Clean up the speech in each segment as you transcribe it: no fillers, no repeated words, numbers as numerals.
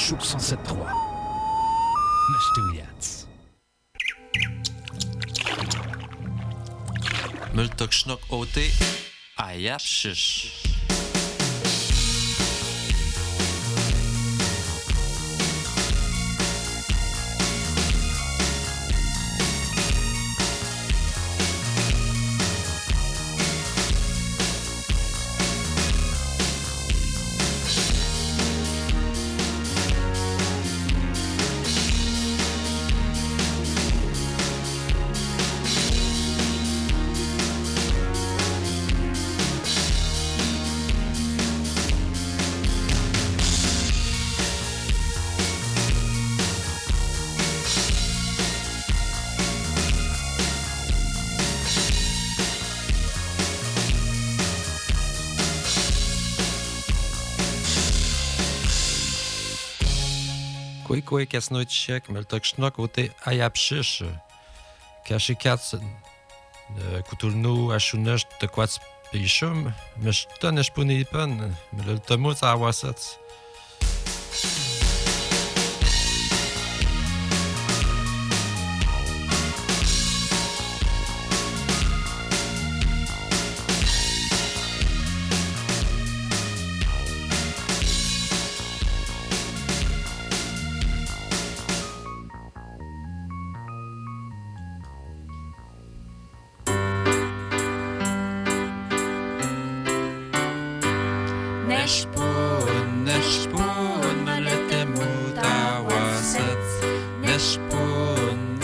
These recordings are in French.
Chouk 107.3. Nashtouyats. Multok Schnock OT. Ayap Shish. Koi kasnoit check Multok Schnock OT Ayap Shish. Kashikats Kutulnu Ashunesh de Quats Pishum. Mishton Eshpunipan. Meltomut Awasats. Neshpun, Maletemut Awasats. Neshpun,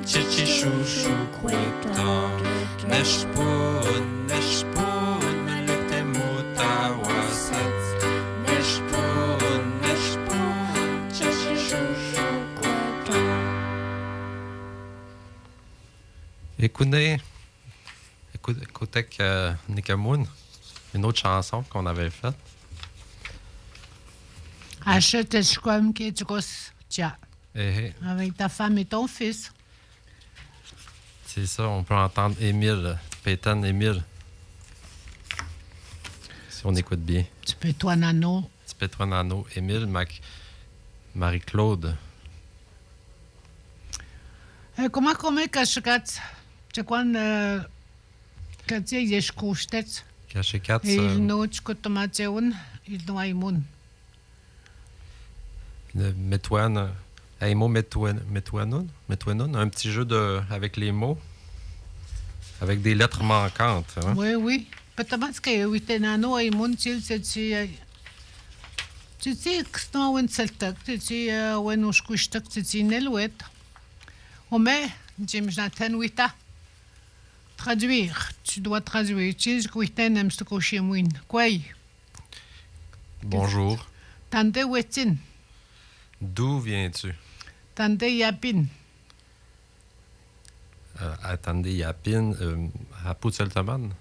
Chichishushu Kwetan. Neshpun, Maletemut Awasats. Neshpun, Chichishushu Kwetan. Écoutez Nikamoun. Une autre chanson qu'on avait faite. Achète comme qui est grosse, tiens. Avec ta femme et ton fils. C'est ça, on peut entendre Émile, Peyton Émile. Si on écoute bien. Tu peux toi, Nano. Émile, Marie-Claude. Comment kashkat? Tu quoi, quand tu es couché? Kashikats. Le Metouane. Metouanon, un petit jeu avec les mots. Avec des lettres manquantes. Hein? Oui. Peut-être que oui, t'es nano et mon tu sais, que c'est un celtic, tu sais, when on couche, tu sais, nelouet. On met, James Nathan, oui, traduire. Tu dois traduire. Tu sais que tu aimes ce que je suis. Quoi? Bonjour. Tante Wetin. D'où viens-tu? Tante Yapin. Attendez, Yapin. À Poutseltaman?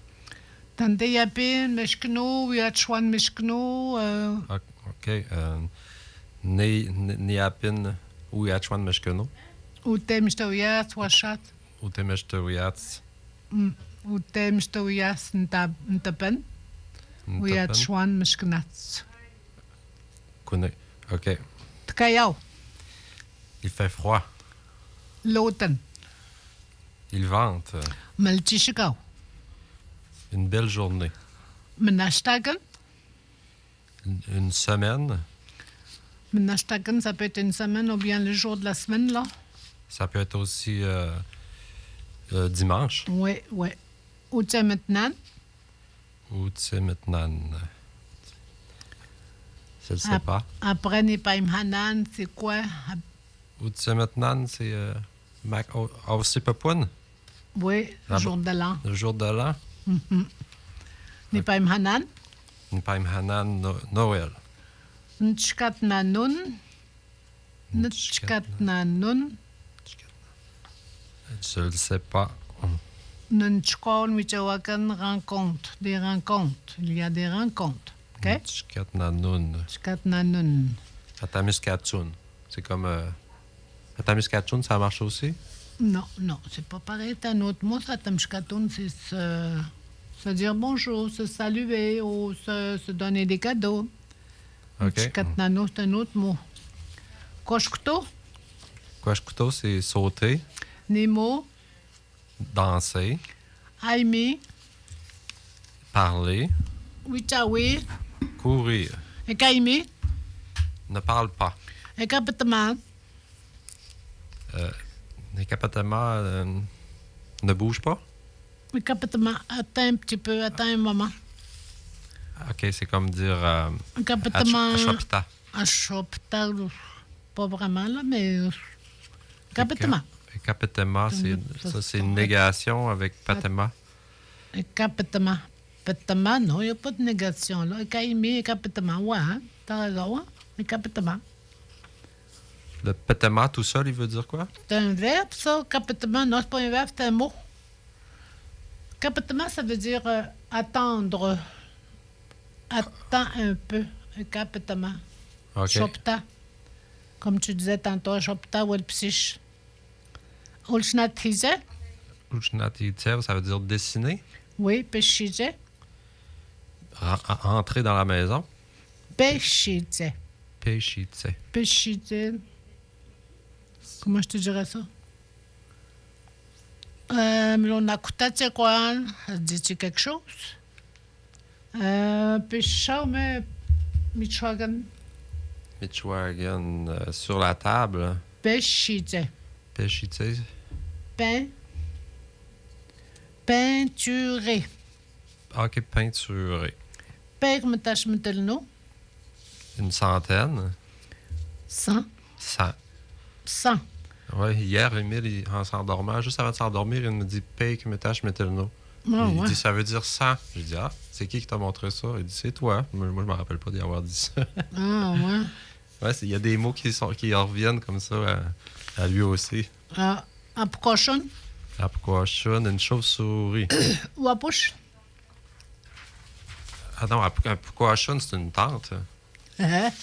Tante Yapin, Meshkno, Yachwan Meshkno. OK. Yapin, ou Yachwan Meshkno? Ou Temstoyat, Washat. Ou Temstoyat. Ou Temstoyat, Ntapen. Ou Yachwan Meshknats. OK. Tkayao. Il fait froid. Loten. Il vente. Melchishikao. Une belle journée. Menashtagan. Une semaine. Menashtagan, ça peut être une semaine ou bien le jour de la semaine, là. Ça peut être aussi dimanche. Oui. Où tu es maintenant? Où tu es maintenant? Je ne sais pas. Après, Nipaim Hanan, c'est quoi? Où tu es maintenant, c'est Aussipapun? Oui, le jour de l'an. Le jour de l'an? Nipaim Hanan? Nipaim Hanan, Noël. Nchkat Nanun. Nchkat Nanun. Je ne sais pas. Nchkol Michawakan rencontre. Des rencontres. Il y a des rencontres. OK? Nchkat Nanun. Nchkat Nanun. Atamiskatsun. C'est comme. Atamiskatsun, ça marche aussi? Non, c'est pas pareil. C'est un autre mot, ça, Tamshkatun, c'est se dire bonjour, se saluer ou se donner des cadeaux. OK. Chikatnano, c'est un autre mot. Koshkuto, Quashkuto, c'est sauter, Nemo, danser, Aimi, parler, Wichawi, courir. Ekaimi, Ne parle pas. Ekapatama, Les capatama ne bougent pas. Ekapatama, attends un petit peu, attends un moment. OK, c'est comme dire Ekapatama, Ashopita. Ashopta, pas vraiment là, mais Ekapatama. Capatema, c'est une négation avec patema. Ekapatama. Patama, non, il n'y a pas de négation là. Ekaimi, Ekapatama, ouais, hein? T'as raison, hein? Ekapatama. Le patema tout seul, il veut dire quoi? C'est un verbe, ça? Capitama, non, c'est pas un verbe, c'est un mot. Capitama, ça veut dire attendre. Attends un peu. Capitama. OK. Shopta. Comme tu disais tantôt, Shopta ou le psych. Ulchnatize. Uchnatitev, ça veut dire dessiner. Oui, péchise. Entrer dans la maison. Péchise. Péchitse. Péchise. Comment je te dirais ça? Mlonakuta, c'est quoi? Dis-tu quelque chose? Pécha, mais Michoagan. Michoagan, sur la table. Péchise. Péchitse. Peint. Peinturé. OK, peinturé. Père me tâche me telno. Une centaine. 100. 100. 100. Oui, hier, Émile, en s'endormant, juste avant de s'endormir, il me dit « Paye que me tâche metelno ». Ah, Il ouais. dit « Ça veut dire 100 ». J'ai dit « Ah, c'est qui t'a montré ça ?» Il dit « C'est toi ». Moi, je me rappelle pas d'y avoir dit ça. Ah, ouais. Ouais, il y a des mots qui reviennent comme ça à lui aussi. Ah, un cochon. Apquachun, une chauve-souris. Ou à bouche. Ah non, Apquachun, c'est une tante.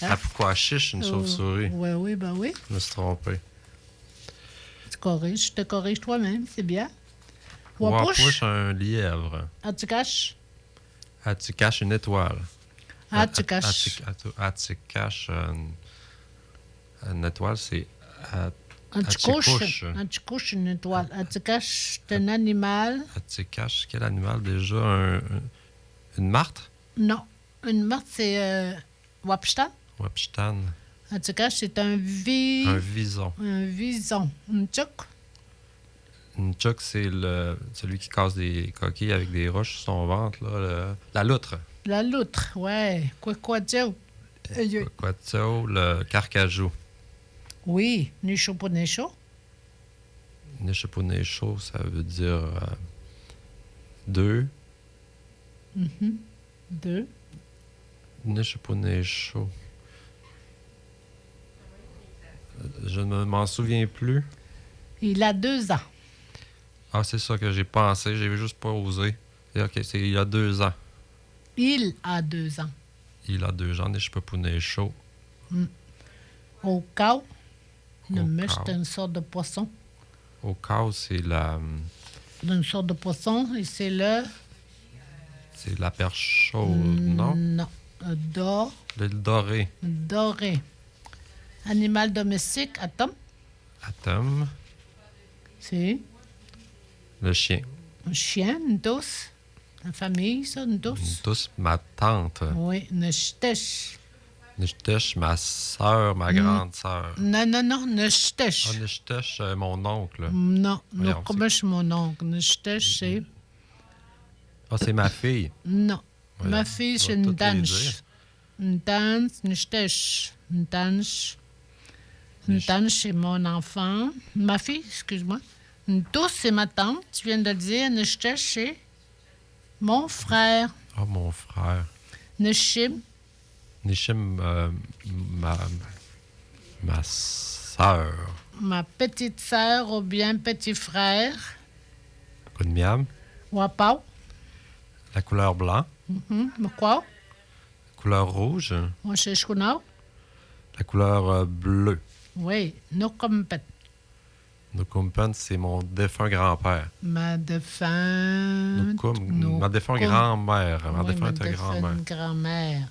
Apquachiche, une chauve-souris. Oui, oui, ben oui. Je me suis trompé. Tu corriges, je te corrige toi-même, c'est bien. Ou à bouche. Wapuche, un lièvre. Ah, tu caches. Ah, tu caches une étoile. Ah, tu caches. Tu caches une étoile, c'est Ah, tu couches. Ah, tu couches une étoile. Ah, tu caches, c'est un animal. tu caches quel animal déjà? Une martre? Non. Une martre, c'est Wapstan. Wapstan. Ah, tu caches, c'est un Un vison. Un vison. Une tchouk. Une tchouk, c'est celui qui casse des coquilles avec des roches sur son ventre. Là, la loutre. La loutre, ouais. Quoi, Quetzal, le carcajou. Oui, Nisho pour Nisho. Nishipunesho, ça veut dire deux. Deux. Nishipunesho. Je ne m'en souviens plus. Il a 2 ans. Ah, c'est ça que j'ai pensé. J'ai juste pas osé. OK, c'est il y a 2 ans. Il a 2 ans. Il a 2 ans, Nishipunesho. Au cas, le Au mèche, cas. c'est une sorte de poisson. Au cas, c'est Une sorte de poisson, et c'est le... c'est la perche chaude, non? Non. Le doré. Doré. Animal domestique, atom. Atom. C'est Le chien. un chien, une douce. La famille, ça, une douce. Tous ma tante. Oui, une ch'tèche. Nishtesh, ma soeur, ma grande soeur. Non, une ch'tèche. Ah, Nishtesh, mon oncle. Non, Voyons, non, comment je mon oncle? Une ch'tèche, c'est... Ah, c'est ma fille. Non. Voyons, Ma fille, on c'est va une toutes les danse. dire. Une danse, une ch'tèche. Une danse. Une danse, c'est mon enfant. Ma fille, excuse-moi. Une douce, c'est ma tante. Tu viens de le dire. Une ch'tèche, c'est mon frère. Ah, mon frère. Une chim, Nishim, ma soeur. ma petite sœur ou bien petit frère. Coup de miam. Wapau. La couleur blanc. Quoi? Couleur rouge. Moi, c'est Chouinau. La couleur bleue. Oui, nous comme pet. Nukumpen, c'est mon défunt grand-père. Ma défunte. Ma défunte grand-mère. Ma Oui, défunte ma grand-mère. défunte grand-mère.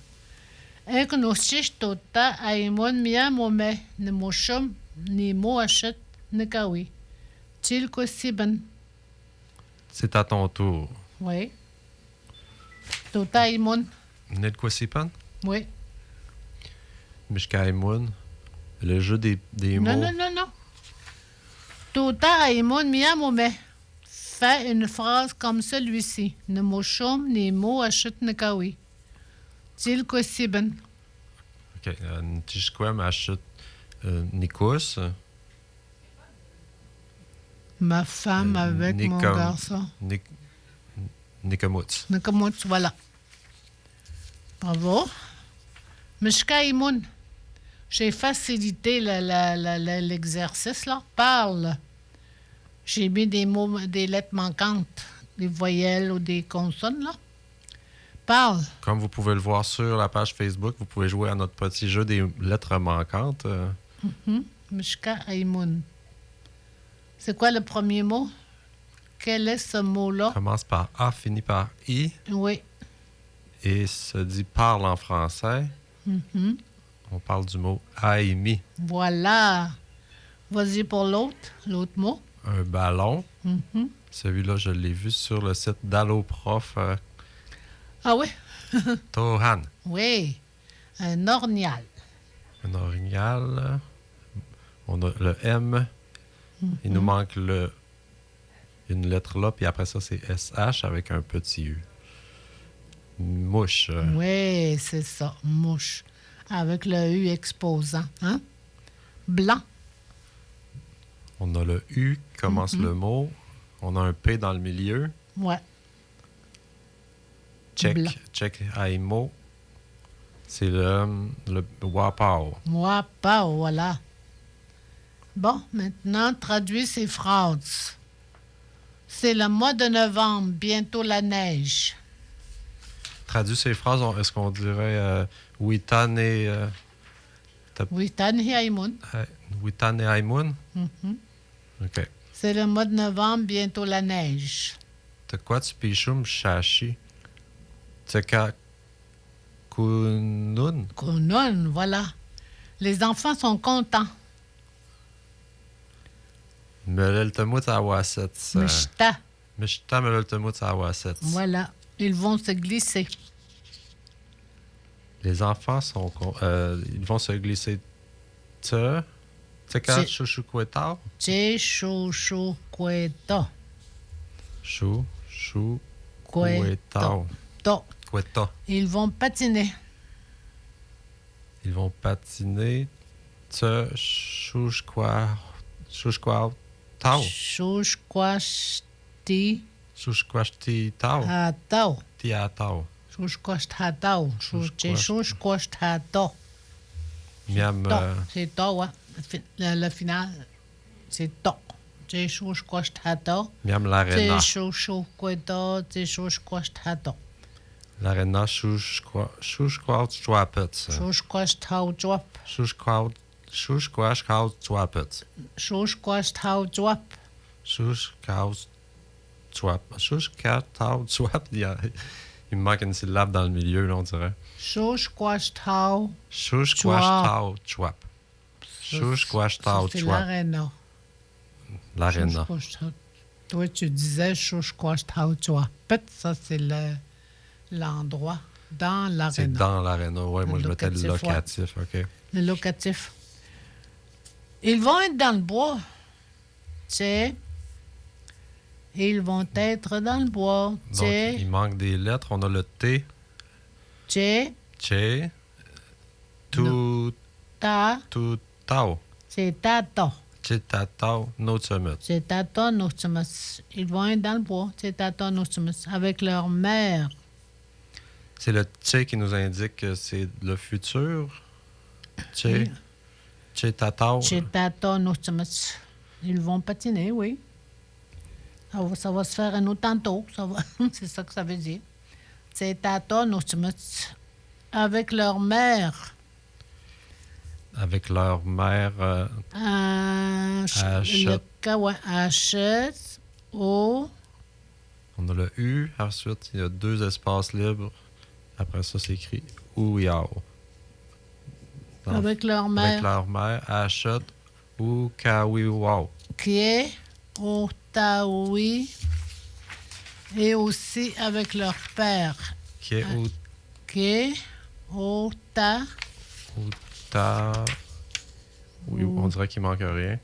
Eknoshish tota aimon mia mome ne moshum ni moachet ne kawi. Tilko siben. C'est à ton tour. Oui. Tota aimon. Nedkwasipan, Oui. Mishkaimun, le jeu des mots. Non. Tota aimon mia mome. Fais une phrase comme celui-ci. Ne moshum ni moachet ne kawi. Tilko siben. OK. Ntishkwem achète Nikos. Ma femme avec mon Nikom- garçon. Nikamutz. Nakamut, voilà. Bravo. Mishka Imoun, j'ai facilité l'exercice, là. Parle. J'ai mis des mots, des lettres manquantes, des voyelles ou des consonnes, là. Parle. Comme vous pouvez le voir sur la page Facebook, vous pouvez jouer à notre petit jeu des lettres manquantes. Mishka Imoun. C'est quoi le premier mot? Quel est ce mot-là? Commence par A, finit par I Oui. et se dit parle en français. Mhm. On parle du mot Aimi. Voilà. Vas-y pour l'autre mot. Un ballon. Mhm. Celui-là, je l'ai vu sur le site d'Allo Prof. Ah oui? Tohan. Oui. Un ornial. Un orignal. On a le M. Il nous manque une lettre là, puis après ça, c'est SH avec un petit U. Mouche. Oui, c'est ça. Mouche. Avec le U exposant. Hein? Blanc. On a le U qui commence le mot. On a un P dans le milieu. Ouais. Check. Blanc. Check Aimo. C'est le Wapao. Moi, pas, voilà. Bon, maintenant, traduis ces phrases. C'est le mois de novembre, bientôt la neige. Traduit ces phrases, est-ce qu'on dirait Witan et Oui, Tani Haïmoun. Witan et Aimoun? OK. C'est le mois de novembre, bientôt la neige. T'as quoi tu pichum shashi? T'as kunun? Konon, voilà. Les enfants sont contents. Meleltemut awasets. Mishta. Mishta meleltemut awasets. Voilà. Ils vont se glisser. Les enfants ils vont se glisser. T'as C'est- chouchoukwetao? Che chou kweto. Chou, kwetao. To. Kweta. Ils vont patiner. Ils vont patiner. Chouchkwao. Tao. Chouchkwashti Chouchkwashti tao. hatao. Tia tao. Chouchkwasht hatao. Che chouchkwasht hato. Miam. To. C'est to, ouais. Le final, c'est to. Che chouchkwasht hato. Miam Che l'arena. chouchkweto. Che chouchkwasht hato. L'arena chouchkwao chwapets. Chouchkwasht hao jwap. Chouchkwao chwapets. Chouchkwasht hao jwap. Chouchkwao chwap. Il me manque une syllabe dans le milieu, là, on dirait. Chouchkwasht hao. Chouchkwao chwap. Chouchkwao C'est chwap. l'arena. L'arena. Toi, tu disais Chouchkwashtautua. Peut-être ça, c'est l'endroit dans C'est l'aréna. dans l'arena. Ouais, moi, je mettais le Locatif, locatif. OK. Le locatif. Ils vont être dans le bois. Tu sais. Ils vont être dans le bois. Tu Donc, sais. il manque des lettres. On a le T. Tu sais. Che. Tout. Ta. Tout. Tao. C'est tato. Chitatao. Notsumut. C'est tato nostumus. Ils vont être dans le bois. C'est tato nostumus. Avec leur mère. C'est le Che qui nous indique que c'est le futur. Che. Oui. Chitatao. C'est tato nostumus. Ils vont patiner, oui. Ça va se faire un autre tantôt. C'est ça que ça veut dire. C'est tato nostumus. Avec leur mère. Avec leur mère. Le kawa H O. On a le U. Ensuite, il y a 2 espaces libres. Après ça, c'est écrit Ouyao. avec leur mère. Avec leur mère, Ashot ou Kawiwao. Qui est Otaoui. Et aussi avec leur père. Qui est Qui est Ota. Oui, on dirait qu'il manque rien.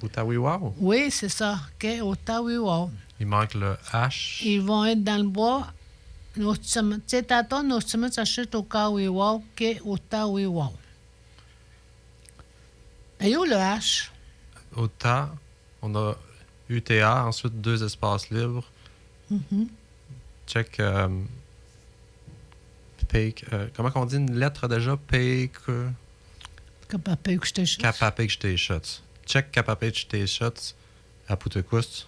Outawiwao. Oui, c'est ça. Qui est Otaoui. Il manque le H. Ils vont être dans le bois. Nous sommes, tu sais, tantôt, nous sommes achètés au Kawiwao, qui est Otawiwao. Et où le H? Ota, on a UTA, ensuite 2 espaces libres. Check. Comment on dit une lettre déjà? Kapapeksteshots. Check Kapapeksteshots à Poutekust.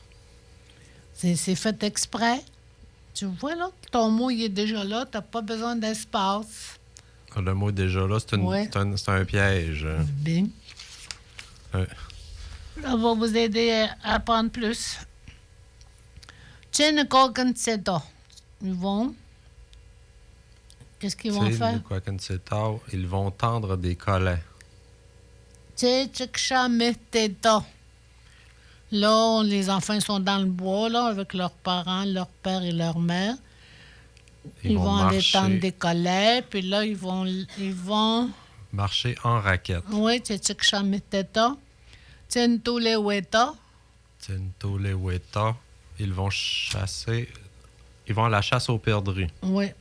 C'est fait exprès. Tu vois, là, ton mot, il est déjà là. Tu n'as pas besoin d'espace. Le mot est déjà là, c'est un piège. Bien. Ça va vous aider à apprendre plus. Ils vont. Qu'est-ce qu'ils vont faire? Ils vont tendre des collets. Là, les enfants sont dans le bois là, avec leurs parents, leur père et leur mère. Ils vont aller tendre des collets, puis là, ils vont marcher en raquette. Oui, Ils vont chasser. Ils vont à la chasse aux perdrix. Oui.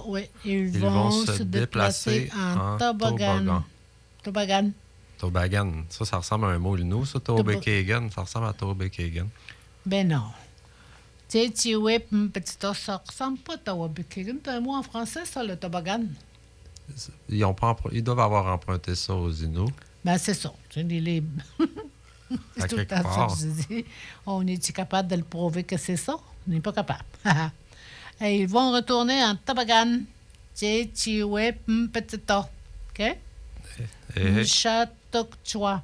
Oui, ils vont se déplacer en toboggan. Toboggan. Ça ressemble à un mot nous, ça, Tobekagan. Ça ressemble à Tobekagan. Ben non. Ça ressemble pas à Tobekagan. C'est un mot en français, ça, le toboggan. Ils doivent avoir emprunté ça aux Inuits. Ben, c'est ça. C'est les c'est tout le temps ça que je dis. On est-tu capable de le prouver que c'est ça? On n'est pas capable. Et ils vont retourner en toboggan. OK? Chatokchwa.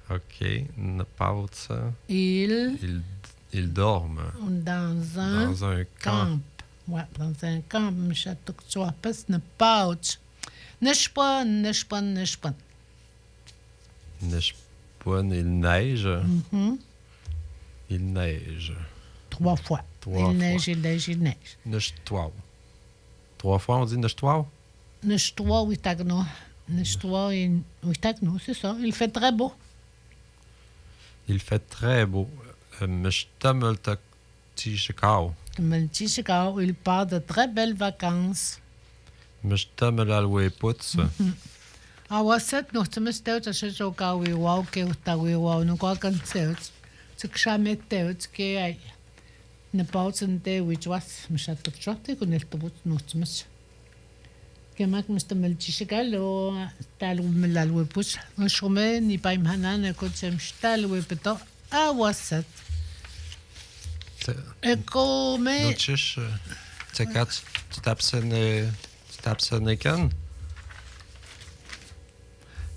OK. Nepauts. Ils dorment. Dans un camp. Ouais, dans un camp. Chatokchwa. Nepauts. Neshpon. Neshpon, il neige. Il neige. 3 fois. Il neige. Nechtouau. 3 fois, on dit nechtouau? Nechtouau, Witagno. Nechtouau et Witagno, c'est ça. Il fait très beau. Il fait très beau. Meshtameltak Tishikau. Il part de très belles vacances. Meshtamelalweputz. Awasset, nous sommes steut à ce Kawiwao, que Tawiwao, nous quoi qu'on sait. Ce que jamais teut, que ne pas te witwas, mais ça te choque, qu'on est tout nous sommes. Que mac Mr. Melchigal, ou Talweputz, un chemin, ni pas imhanan, et qu'on s'aime Talwepeto, Awasset. Et comme. Notish, tu t'absonnes.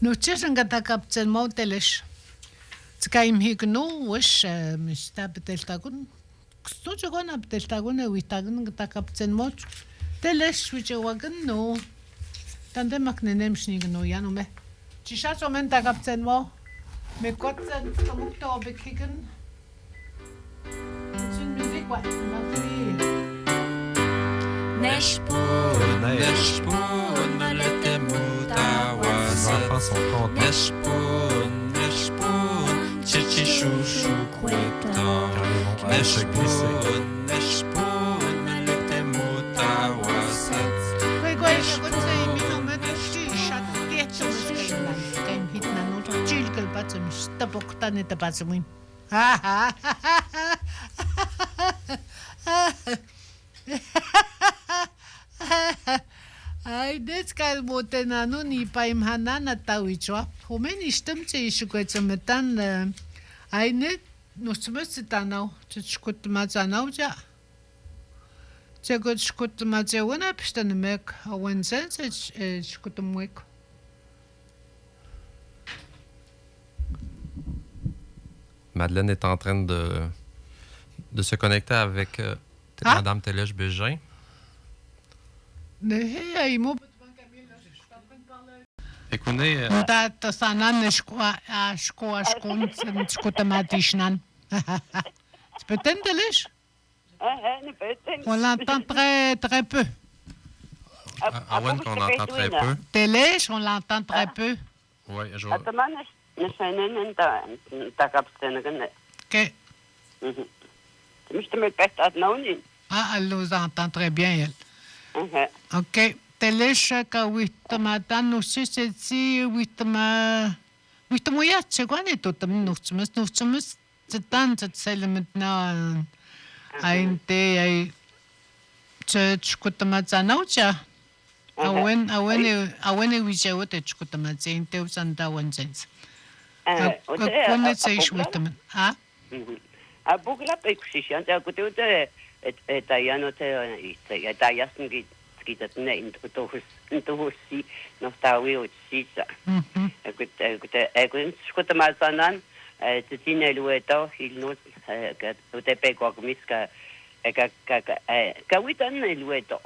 Notish, un gata captain Montelish. Tskaim higno, wish, Mr. Beteltagun. Stojagon up Deltagun, we tagun gata captain Mot. Telesh, which a wagon, no. Tande maknenem snigno, Yanome. Chishat omen ta captain Mo. Me got some to be kicking. It's in music, what? Neshpon, les enfants sont contents. Neshpon, chichichouchou, kouetan. Neshpon, meletemutawaset. Ai, deci că botenanu ni paimhanana tawichwa. Homeni știm ce ishukwetsa metan ai ne nu sumesi tanau. Ce shkut mazanau ja. Ce gut shkut mazewuna pishtan mek awen sense shkut mwek. Madeleine est en train de se connecter avec Madame Télèche-Bégin. Écoutez, Tu peux t'entendre, Télèche? On l'entend très, très peu. Awen qu'on entend très peu. Télèche, on l'entend très peu. Oui, je OK. Ah, elle nous entend très bien, elle. OK. Télèche, ka wihtamatan, aussi, c'est wihtamoyat, c'est quoi, n'est-ce pas? Nuchtsumus, c'est tant, c'est le maintenant. Ainte, ai. Tchukutamatsanaucha. Awen, wichawa, tchukutamatsin, te usanta wansens. Kunetseish wihtaman. Ah? A bugla pe kushishan ta kututa eta yanote eta yasn gitat ne into husi no tawi utsisa. Ekut skutamasanan tsine lueto hilnus utepe kokmiska kawitan lueto.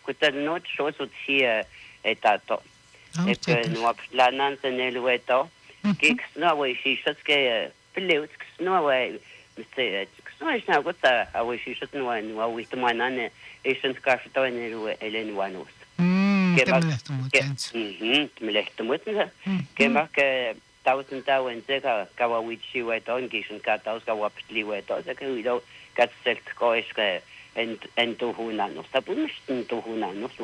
Kutan not shosut hier etato. Ek no planan tene lueto. Kiks no we shishaske Peleut, no way, Mr. Snow, what I wish you should know, and while with the one on it, Asian Scarfito and Ellen Wanos. Melechtamutna, came back 1,000 and Zeka, Kawawichi, wet on Gishan Katas, Kawapli, wet on the got set Koiska and to Hunanos, Tapunistan to Hunanos,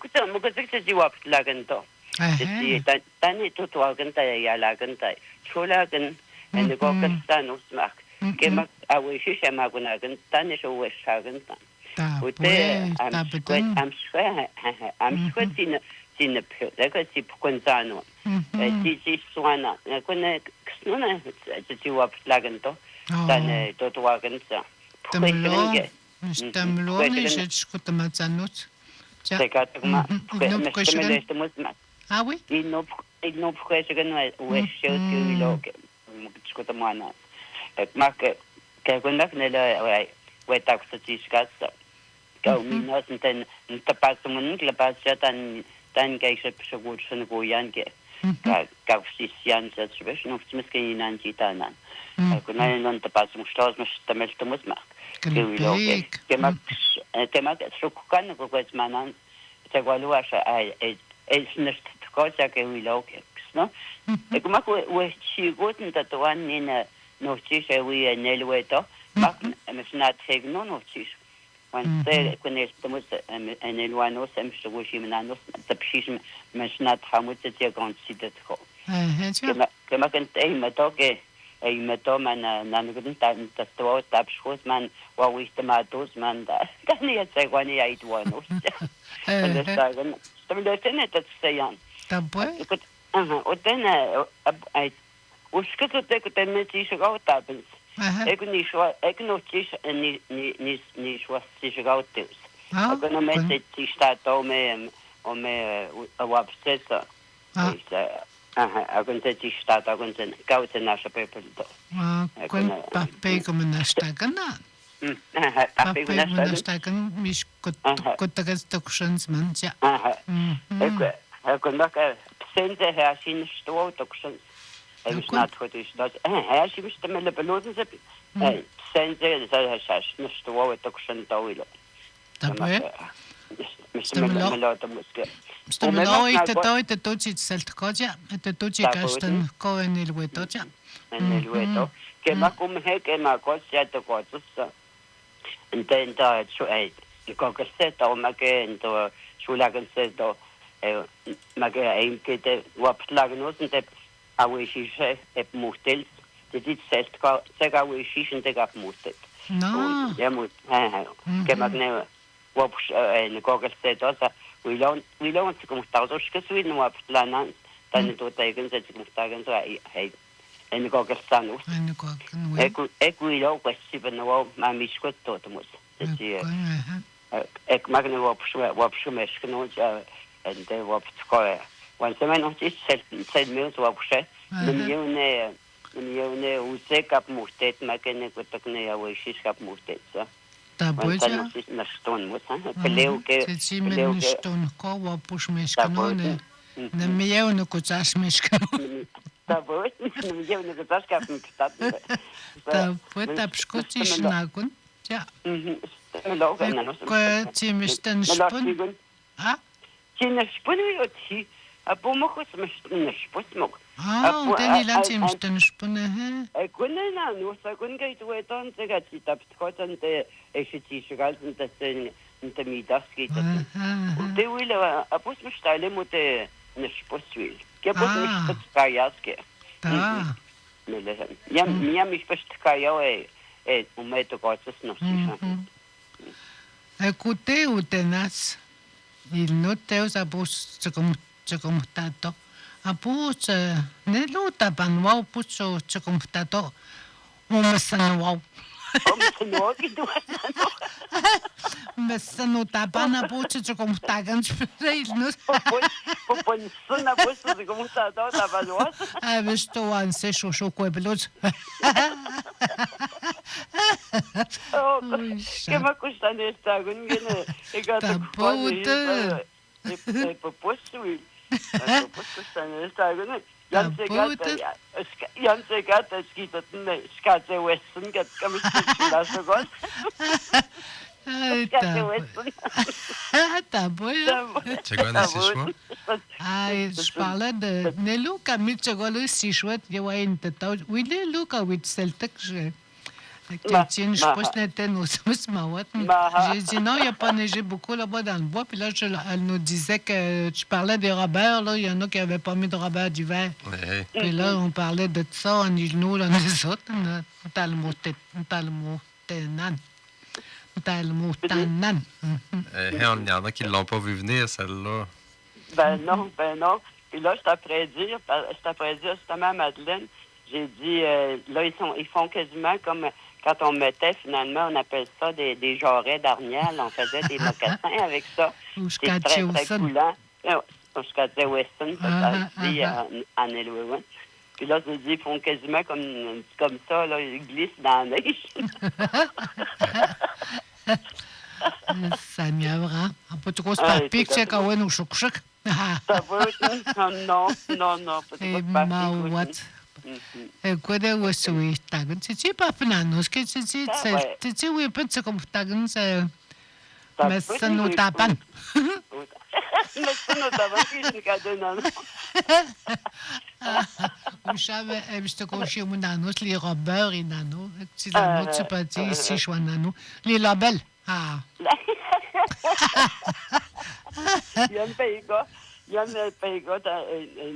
Mukuta, you up Laganto. Tani to Twaganta, Yalaganta, Chulagan. En de Gokastan usmak. Kemak awishi shamagunagan tanish wish hagan. Ute am sweat in the pit. Like a tip quinzano. Titi swana. Nakuna Snuna, you up laganto. Than Totuagansa. Stamlonish Kutamatsanut. Take out the question. Ah, oui? No question. Wish you to look. Skutamana. Marke Kagunak Nella wet taxatiscats. Go minos and then Tapasumun, Lapasat and Dan Gaisha Pshawudshan Goyanke. Gaussian situation of Smiskin and Gitanan. I could not on the Pasum Stars, Mr. Meltomusmak. Kemak Sukan, Gogos Manan, Tagaluasha, it's not Kosak, we look. No, Ekumak we she gotten that one in a no chish we a nelweto, Mak not take no chish. One say when it's the most and in one no seems to wish him and the pishim must not how much that you're going to see that go. Kemak and a metoke, a metom and none of them the store taps was man while we the matos man that. Can you say 181? And the second, some lieutenant that's saying. O then I was good to take the message out happens. Ek no tish nish was tish out this. I'm gonna message tish that ome a website. I'm going to tish that I'm going to go to national paper. Pape come in a stagana. Pape in a stagan, Miss Constructions, man. I could not send the hair in store doctions. I was not what is that. She was the Melapaloses. Send the hash in store doction toilet. Mr. Melatomus. Mr. Malloy, the toy, the Dodgy Celticoja, the Dodgy Gaston, Cohen Ilwetoja. And Ilweto. Kemakum Heck and my coach at the quarters. And then died so eight. The cocker set or Maga into Shulagan said, Maga aim get the Wapslagan wasn't it? I wish he said at Mustel. Did it say, take away she and take up Mustel. No. Kemak Waps and the cocker said also. We don't come out of Sweden Wapslanan. Then it was taken that Mustagan so I hate. And the cocker son. Equilo was even the wall, my Miss Scott Totemus. Ek Magna Wapshumesh and they Waps Square. Once a man of this said meals Wapshe, the million Nione use kap muhtet makene kutakne ya wishis kap muhtet sa. Ta boja. Na ston musa. Peleu ke Ti men ston ko wa push meshkano ne mieu no kuchas meshkano. Ta boja, mieu no kuchas kap muhtet. Ta puta pskoti shnakun. Ja. Ko ti mishten spun. Ah? Ti na spun yo ti. Apo mo ko na spun mo. Ah, den ilan ti mishten spun he. Kunne na no sa kun ga tu eton te ga ti tap skotan te e ti shigalten te te mi das geht. Te wila apo smstale mo te na spun. Ke apo mi skajaske. Da. Ja mi skajajo umeto koces no si. Écoutez, ou tenas, il note aux abus, ce computato. Abus, ne luta panwau, puso, ce computato. Umasanwau. No ki tu. Umasanu tapana, puso, ce computagan, spray, no. Popon suna puso ce computato, tapanuas. Ah, visto anse, shosho, pueblos. Che ma questa ne sta con viene e gatta puta e popostui questa ne sta con Janse gata skita ne skate western gat kam la so got Tá bom. Chegou nesse show? Ai, spala de Nelu kamit chegou no sishwat eu ainda tá. Wile Luca with Celtic. Tiens, je pense que c'était nous mawat. J'ai dit non, il n'y a pas neigé beaucoup là-bas dans le bois. Puis là, elle nous disait que tu parlais des Robert. Là, il y en a qui n'avaient pas mis de Robert d'hiver. Puis là, on parlait de ça en nous, là, nous autres. On t'a le mot tenan. On t'a le mot tanan. Il y en a qui ne l'ont pas vu venir, celle-là. Ben non. Puis là, je t'apprends à dire justement à Madeleine, j'ai dit, là, ils font quasiment comme quand on mettait, finalement, on appelle ça des jarrets d'arniel. On faisait des mocassins avec ça. C'est très, très coulant. Je disais Weston, ça se dit en Elouéouin. Puis là, j'ai dit, ils font quasiment comme ça, là, ils glissent dans la neige. Ça n'y a vraiment. On peut trop se faire pique, c'est quand on chouk. Ça va, non, peut-être pas pique. Quando eu ouço tagan, titi papananos, que titi we pensa como tagan se mas não tapan. Mas não tapan, que cada não. O chave é visto com o nanos, li Robert e nano, se la moto parti si chouanano, li label. Ah. Yan peigo ta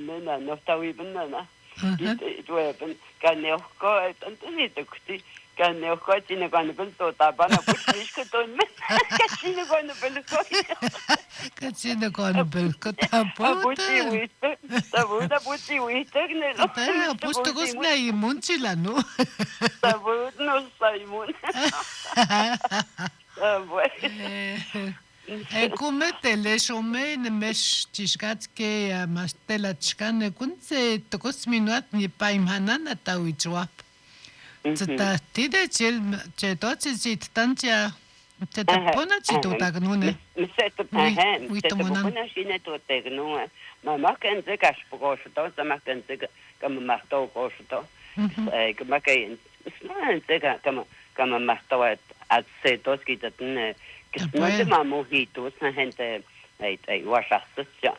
nena no tawibin na. Itu eben kaneo ko tanto kuti kaneo ko tine kan ben to tabana putis ko to me katine ko no bel ko katine ko no bel ko tapo puti wite tabuda puti wite ne lo ta posto ko snai munchila no tabud no saimun Come te le shome ne mesh tishkat ke mastela tshkane kunse tokos minuat ni pa imhanan ta wichwap. Tata tide chil cheto chit tantia tata pona chito tagnune. Set pona shine to tegno. Mama kan ze kash pogoshto, sama kan ze kam marto goshto. Kama kain. Sna ze kama marto at setos kitatne. Kesnode ma mojitos na gente ai washastas ja.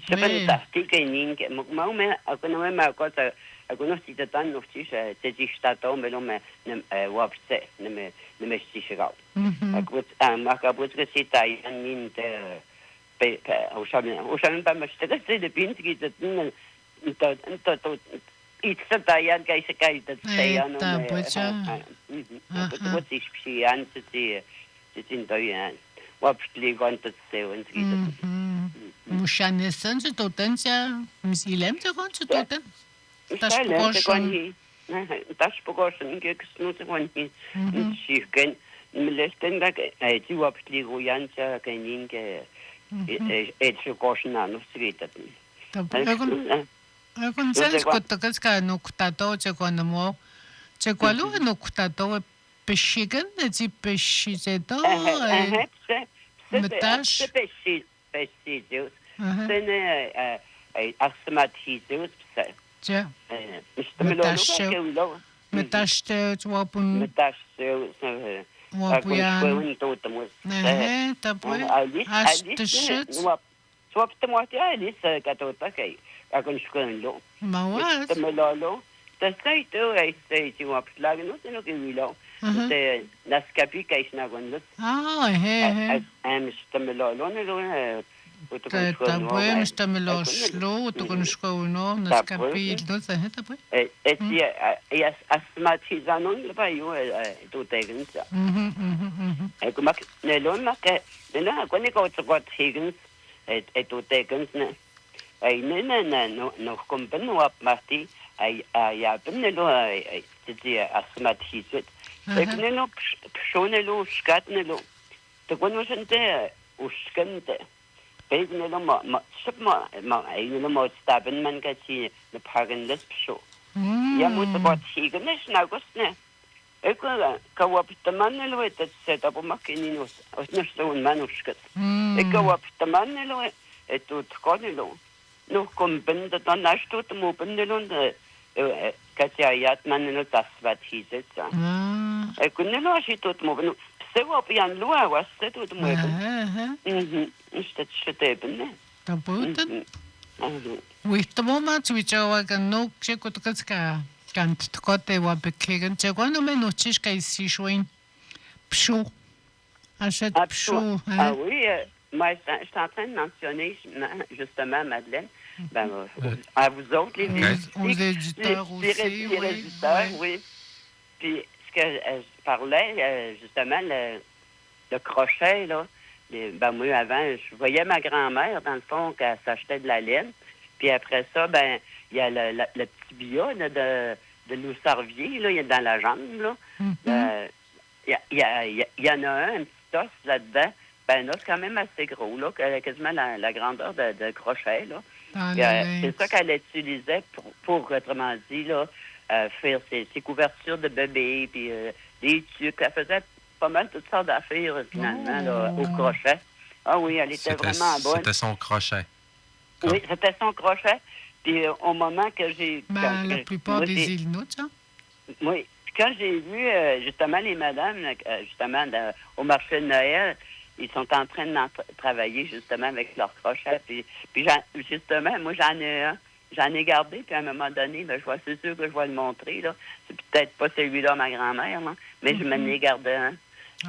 Sepen tactica ninge mo me ako no me ako ta ako no sita tan no tisha te stato me no me wapse ne me stisha. Ako makabut ke sita nin te pe ushamen pa me stada se de pint ki te to it's a tayan kai se kai te ya no. What is she answer in Diane. What legal to say when Mushane Sancho Totensia, Miss Ilem to go to Toten. Das Pogoschen gets not one she can molesting like I do up legal Yancha can it's a caution on the street. Kung saan ko takas ka no kutato ko na mo. Ko lo no kutato peshigan na si peshizeto. Metash. Peshizeus. Sene asmatizeus. Ja. Metash. Metash te wapun. Metash. Wapuyan. Tapos. Ashtashet. Swapte moite Alice katota kay. Akon shkon lo. Mawas. Melolo. Tasaito ay say ti wapslag no tino ke wilo. Te naskapi kay snagon. Am stemmelolo no lo. Tapos stemmeloslo to kun shkono naskapi do sa heta pues. Yes asmatizanon le payo to tegens. Kumak nelon mak nela koni ko tsot higens to tegens ne. Ay nena no kompen wap masti ay ya benelo ti asmatizet. Eknelo pshonelo skatnelo. To kono sente uskente. Begnelo ma shipma ma ay no mo staben man ka ti na pagan lisp show. Ja moet wat higenes na gosne. Ek ka wap tamanelo et set up makininos. Os nesto un manuskat. Ek ka wap tamanelo et tot konelo. No kompen dat dan nastot mo pendelon Katja Jatmanelo tas wat hizet. Ek kunelo asitot mo no. Se wap yan lua was set mo. Istet sheteben. Taputan. Wihtomo ma twichawa kan no cheko tkaska kan tkote wa bekegan chego no me no chishka isi shwin. Pshu. Achet pshu. Ah oui, moi je suis en train de mentionner justement Madeleine. Ben, à vous autres, les éditeurs aussi. Les réditeurs, oui. Puis, ce que je parlais, justement, le crochet, là. Ben, moi, avant, je voyais ma grand-mère, dans le fond, qu'elle s'achetait de la laine. Puis après ça, ben, il y a le petit bia là, de Loussarvier, là, il y a dans la jambe, là. Il y en a un petit os là-dedans. Ben, là, c'est quand même assez gros, là, quasiment la grandeur de crochet, là. C'est ça qu'elle utilisait pour autrement dit, là, faire ses couvertures de bébés, puis des tucs. Elle faisait pas mal toutes sortes d'affaires, finalement, là, au crochet. Ah oui, elle était vraiment bonne. C'était son crochet. Oui, c'était son crochet. Puis au moment que j'ai... La plupart des îles ça? Oui. Puis quand j'ai vu, justement, les madames, justement, au marché de Noël, ils sont en train de travailler, justement, avec leur crochet. Puis justement, moi, j'en ai gardé, puis à un moment donné, ben, c'est sûr que je vais le montrer, là. C'est peut-être pas celui-là, ma grand-mère, là, mais je m'en ai gardé un.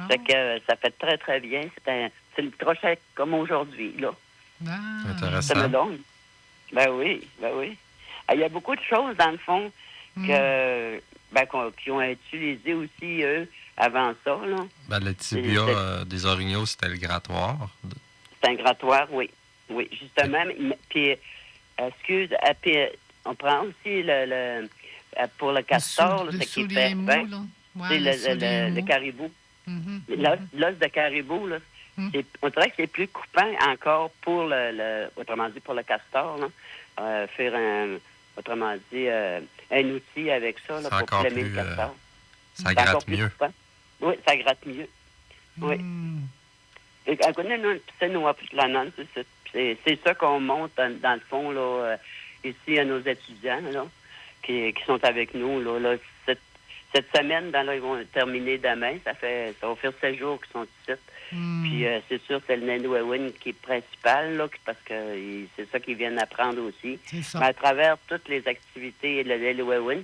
Fait que ça fait très, très bien. C'est le crochet comme aujourd'hui, là. Intéressant. Ça me donne. Ben oui. Il y a beaucoup de choses, dans le fond, qui ont utilisé aussi, eux, avant ça, là. Ben, le tibia des orignaux, c'était le grattoir. C'est un grattoir, oui. Oui, justement. Puis, puis, on prend aussi pour le castor, là, ce qui est fait. C'est le caribou. L'os de caribou, là. On dirait que c'est plus coupant encore pour autrement dit, pour le castor, là. Faire autrement dit, un outil avec ça, là, pour flemmer le castor. Ça gratte mieux. Oui, ça gratte mieux. Oui. C'est ça qu'on monte dans le fond, là, ici à nos étudiants, là, qui sont avec nous, là, cette semaine, là, ils vont terminer demain. Ça va faire 7 jours qu'ils sont ici. Puis c'est sûr, c'est le Nanoawin qui est principal, là, parce que c'est ça qu'ils viennent apprendre aussi. Mais à travers toutes les activités de l'Nanoawin,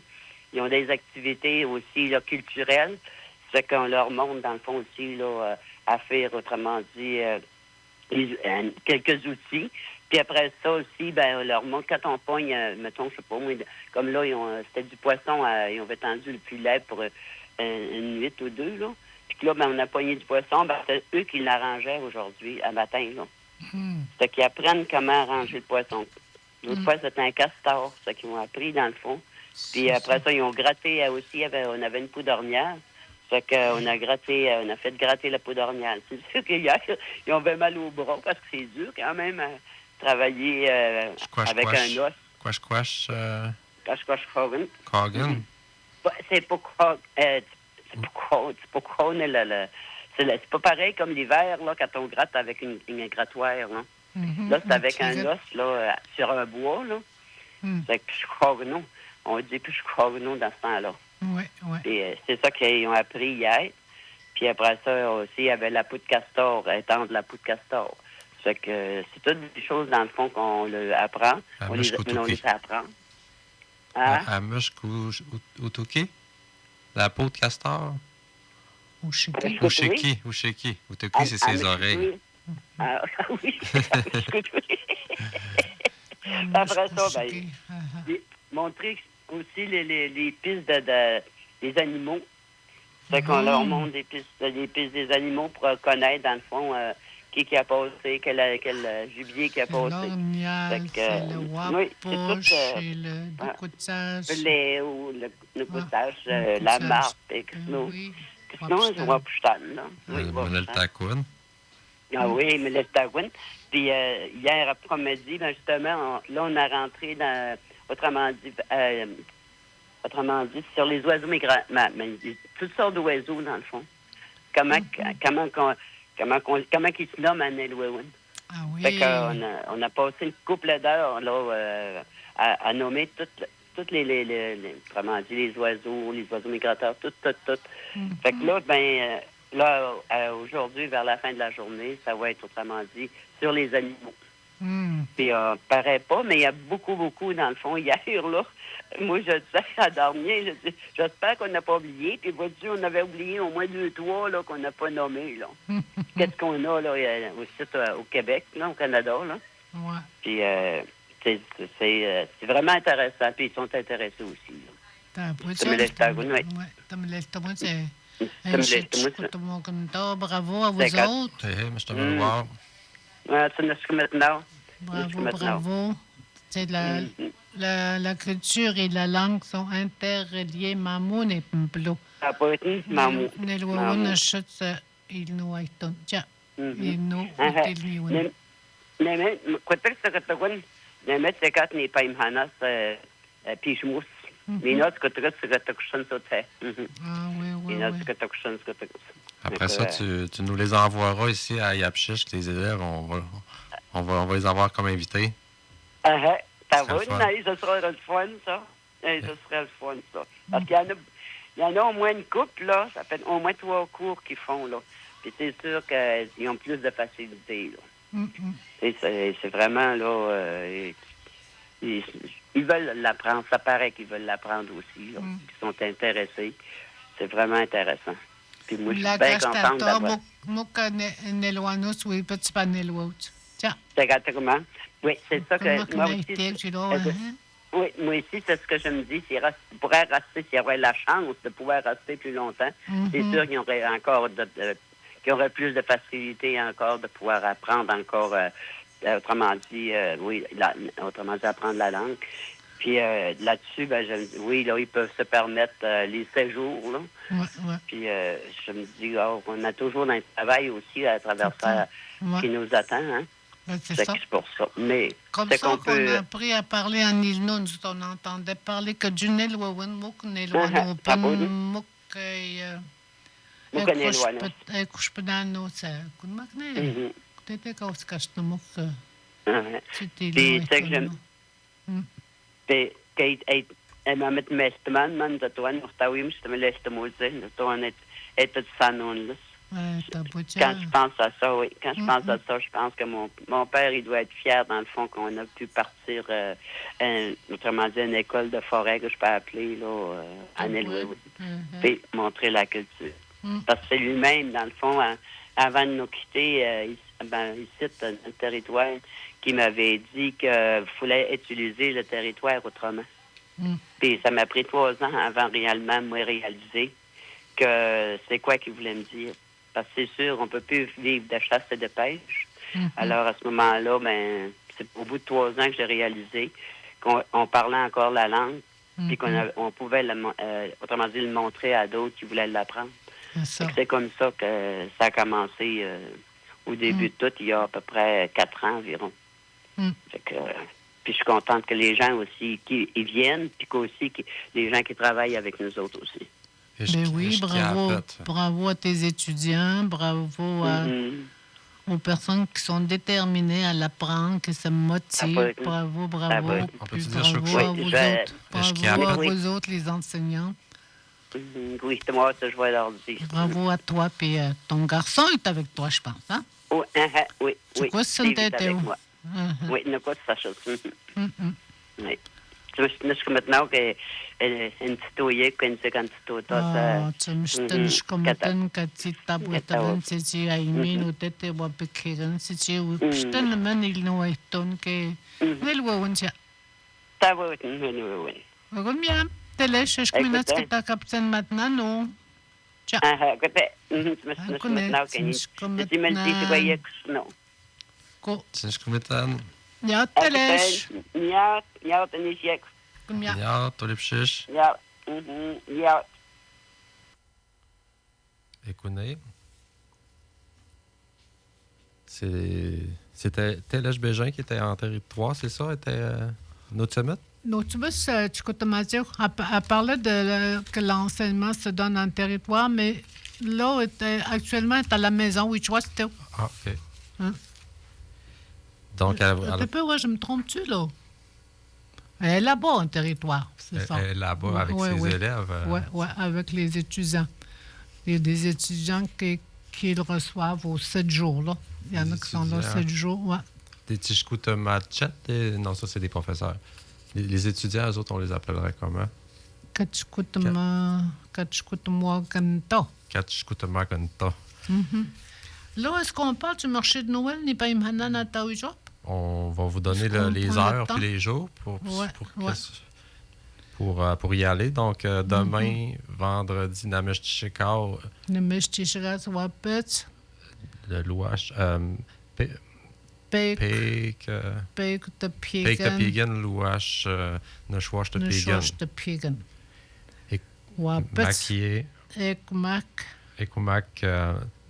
ils ont des activités aussi là, culturelles. Ça fait qu'on leur montre, dans le fond, aussi, là, à faire, autrement dit, quelques outils. Puis après ça aussi, ben, on leur montre quand on pogne, mettons, je sais pas, comme là, c'était du poisson, ils ont tendu le filet pour une 8 ou 2, là. Puis là, ben, on a pogné du poisson, ben, c'est eux qui l'arrangeaient aujourd'hui, à matin, là. C'est qu'ils apprennent comment arranger le poisson. L'autre fois, c'était un castor, ça qu'ils ont appris, dans le fond. Puis après ça, ils ont gratté aussi, on avait une poudornière. Fait qu'on a fait gratter la poudornière. C'est sûr qu'hier, ils ont mal au bras parce que c'est dur quand même travailler avec un os. Quash, Kashkoshkogan. Kogan. C'est pas c'est pas pareil comme l'hiver, là, quand on gratte avec une grattoire, là. Là, c'est avec un os, là, sur un bois, là. C'est Kashkogno. On dit Kashkogno dans ce temps-là. Oui. Puis c'est ça qu'ils ont appris hier. Puis après ça, aussi, il y avait la poudre castor, étendre la poudre castor. Fait que c'est toutes des choses, dans le fond, qu'on apprend. On les apprend. Amush Utuki? La peau de castor? Ushiki. Utuki, c'est ses oreilles. Ah oui. Après ça, montrer aussi les pistes des animaux. Fait qu'on leur montre des pistes des animaux pour connaître, dans le fond, qui a passé, quel gibier qui a passé. L'ornial, c'est le wapoche, c'est le découtage. Le coutage, la marque, et sinon, c'est Wapustan, là. Le Takoun. Ah oui, mais le Takoun. Puis hier après-midi, justement, là, on a rentré dans, autrement dit, sur les oiseaux migrants, toutes sortes d'oiseaux, dans le fond. Comment ils se nomment à Nelwewen. Ah oui. Fait qu'on a passé une couple d'heures, là, à nommer toutes les oiseaux migrateurs, tout. Fait que là, aujourd'hui, vers la fin de la journée, ça va être, autrement dit, sur les animaux. Puis, paraît pas, mais il y a beaucoup, dans le fond. Hier, là, moi, je disais à dormir, j'espère qu'on n'a pas oublié. Puis, vois-tu, on avait oublié au moins 2-3, là, qu'on n'a pas nommé, là. Qu'est-ce qu'on a, là, aussi, au Québec, là, au Canada, là. Ouais. Puis, c'est vraiment intéressant. Puis, ils sont intéressés aussi, là. Bravo à vous autres. Je te veux voir. Bravo. C'est la culture et la langue sont interreliées. Mamoun et Mplo. Nelwawan Shutz Ilnuaiton. Tiens. Ilnu Ilniwan. Mais c'est quand n'est pas imhanas pichmous. Mais notre côté, c'est que Ah oui. Après ça, tu nous les envoieras ici à Yapchiche, les élèves, on va les avoir comme invités. Ça va, ce sera le fun, ça. Parce qu'il y en a au moins une couple, là. Ça fait au moins 3 cours qu'ils font, là. Puis c'est sûr qu'ils ont plus de facilité, là. C'est vraiment, là... ils veulent l'apprendre. Ça paraît qu'ils veulent l'apprendre aussi, là. Ils sont intéressés. C'est vraiment intéressant. Puis moi, je suis bien contente d'avoir... Tiens. C'est comment? Oui, c'est ça que... Moi aussi, oui, moi aussi, c'est ce que je me dis. S'ils pourraient rester, s'il y aurait la chance de pouvoir rester plus longtemps, c'est sûr qu'il y aurait encore qu'il y aurait plus de facilité encore de pouvoir apprendre encore, autrement dit, apprendre la langue. Puis là-dessus, oui, là, ils peuvent se permettre les séjours, là. Ouais. Puis je me dis, on a toujours un travail aussi à travers ça qui nous attend, hein. C'est pour ça. Mais comme c'est ça qu'on qu'on a appris à parler en Ilnon, on entendait parler que du Nelwawan, Mouk, Nelwawan, Mouk, Kushpadano, c'est Kunmakne. T'étais qu'au Skashtamuk. C'était là. C'est que j'aime. Elle m'a mis Mestman, man, de toi, nous t'avons je te me laisse te mousser, de toi, on est tout ça, non, là. Quand je pense à ça, oui. Quand je pense à ça, je pense que mon père, il doit être fier, dans le fond, qu'on a pu partir, autrement dit, une école de forêt que je peux appeler, là, à Nelwawan. Puis montrer la culture. Parce que c'est lui-même, dans le fond, avant de nous quitter, ici, dans le territoire, qui m'avait dit qu'il fallait utiliser le territoire autrement. Puis ça m'a pris 3 ans avant réellement de me réaliser que c'est quoi qu'il voulait me dire. Parce que c'est sûr, on ne peut plus vivre de chasse et de pêche. Alors, à ce moment-là, c'est au bout de 3 ans que j'ai réalisé qu'on parlait encore la langue, puis qu'on pouvait, autrement dit, le montrer à d'autres qui voulaient l'apprendre. C'est comme ça que ça a commencé au début de tout, il y a à peu près 4 ans environ. Fait que Puis je suis contente que les gens aussi qui ils viennent, puis qu'aussi les gens qui travaillent avec nous autres aussi. Ben oui, bravo à tes étudiants, bravo aux personnes qui sont déterminées à l'apprendre, qui se motivent. Bravo. Puis bravo à vous autres. Bravo à vous autres, les enseignants. Oui, c'est moi, ça, je vais leur dire. Bravo à toi, puis ton garçon est avec toi, je pense, hein? Oui. Tu quoi, ça t'était où? Oui, il n'a pas de sa chose. Oui. Tu maintenant qu'elle une petite ouille, qu'elle sait quand tu t'as. Tu me dis comme que tu t'as besoin de si Aimé ou t'étais ou Pékin, si tu ou je le mène il nous est ton que il va on tient. Ça va, oui. Combien? Télé, je connais ce que t'as capté maintenant, non? Tiens. Écoutez, tu me maintenant qu'elle tu me dis tu voyais que non. Je connais Ja, télé. Ja, den ist jetzt. Ja, to lepšiš. Ja, ja. Écoutez, c'était Télèche Bégin qui était en territoire, c'est ça? Était Nautimut? Nautimut, tu peux me dire, elle parlait que l'enseignement se donne en territoire, mais là, actuellement, elle est à la maison, oui, tu vois, c'était où? Ah, OK. Hein? Donc, je me trompe-tu, là? Elle est là-bas, en territoire, c'est ça. Elle est là-bas avec ses élèves. Oui, avec les étudiants. Il y a des étudiants qui le reçoivent aux 7 jours, là. Il y en a qui sont là 7 jours, ouais. Des Tishkutamachet? Non, ça, c'est des professeurs. Les étudiants, eux autres, on les appellerait comment? Kachkutamwaganta. Kachkutamaganta. Là, est-ce qu'on parle du marché de Noël, Nipayimhanan à Taoujop? On va vous donner les heures et les jours pour y aller. Donc, demain, vendredi, Nameshtichikau. Nameshtichikau, Wapet. Le Louache. Peik de Pigan, Louache, Neshwash de Pigan. Wapet. Maquier. Ekumak.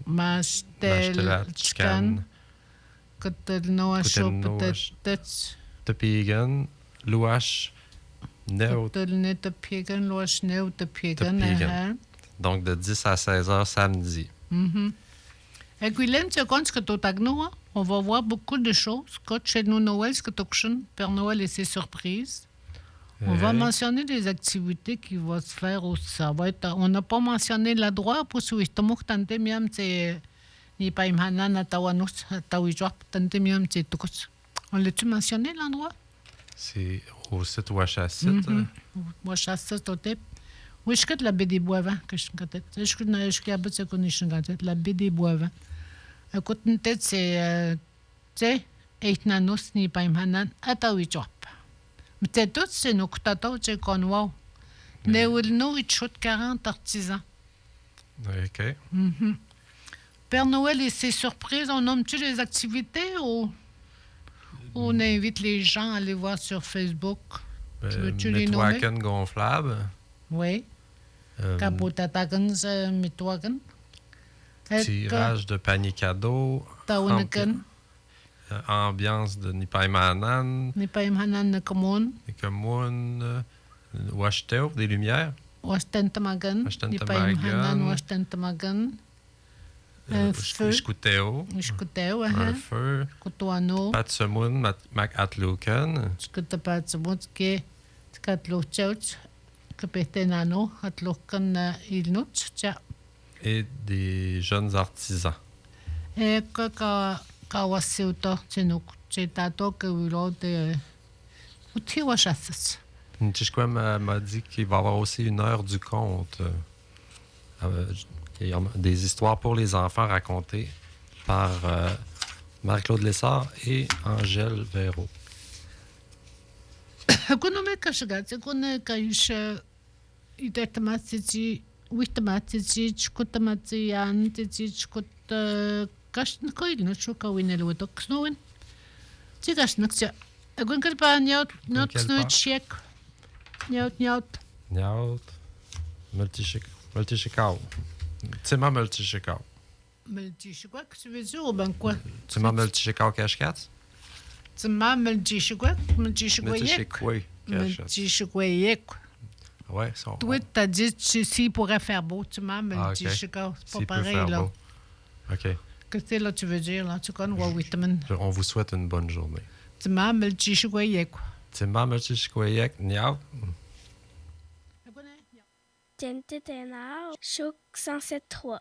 Mastel, Chican, Kotelnoacho, peut-être. Tepigan, Louache, Neut. Tepigan, Louache, Neut, Tepigan. Donc, de 10 à 16 heures samedi. Et Guylaine, tu comptes ce que tu as on va voir beaucoup de choses. Quand chez nous, Noël, ce que tu as Père Noël et ses surprises. On va mentionner des activités qui vont se faire aussi. Ça va être, on n'a pas mentionné l'endroit pour ce que tu as miam c'est ni pas imhanan atawanus atawijop tante miam c'est tout. On l'a-tu mentionné l'endroit? C'est au site Ouachassit. Ouachassit au type. Oui, je connais la baie des Boivins que je connais. Je connais ce qu'on est la baie des Boivins. Écoute, peut-être c'est tu sais, eitnanos ni pas imhanan atawijop. Mais tout, c'est nos coutatos, c'est qu'on voit. Nous, il chute 40 artisans. OK. Père Noël et ses surprises, on nomme-tu les activités ou on invite les gens à aller voir sur Facebook? Tu veux-tu les nommer? Mitwaken gonflable. Oui. Kapotatagan sa Mitwaken. Tirage de panier cadeau. Taonakan. Ambiance de Nipaymanan. Nipaymanan na Kamun. Kamun. Washteo, des lumières. Washtentamagan. Nipaymanan, Washtentamagan. Un feu. Ishkuteo. Un feu. Kutuano. Patsemun, Mac Atluken. Patsemun, qui Katluchouch. Kapetenano, Atluken Ilnuch. Et des jeunes artisans. Et Kawasiuto, Chinuk, Chetato, Kawilo de Utiwashasas. Nchishkwem m'a dit qu'il va y avoir aussi une heure du conte. Des histoires pour les enfants racontées par Marie-Claude Lessard et Angèle Véraud. Economic Kashagat, Economic Kaish, Itetamatsiji, Witamatsiji, Chkutamatian, Tichkut. Kashnako ilnucho winelweto knowen. Tigasnaksia. Agun kalpa nyot snoit check. Nyot. Multichikau. Tima multichikau. Multichikau, que tu veux dire ou ben quoi? Tima multichikau cache-4? Tu m'as me le dis, je quoi? Me le dis, je Mais tu sais quoi? quoi? Me le dis, je quoi? Ouais, son. Toi, t'as dit s'il pourrait faire beau. Tu m'as me Ah, le dis, ok. je quoi? C'est S'il pas peut pareil, faire là. beau. OK. Qu'est-ce que là, tu veux dire, là? Tu connais quoi, Whitman? On vous souhaite une bonne journée. Tu m'as me le dis, je quoi? Timba Melchichkoyek, Niao. Gente Tenao, Choc 107.3.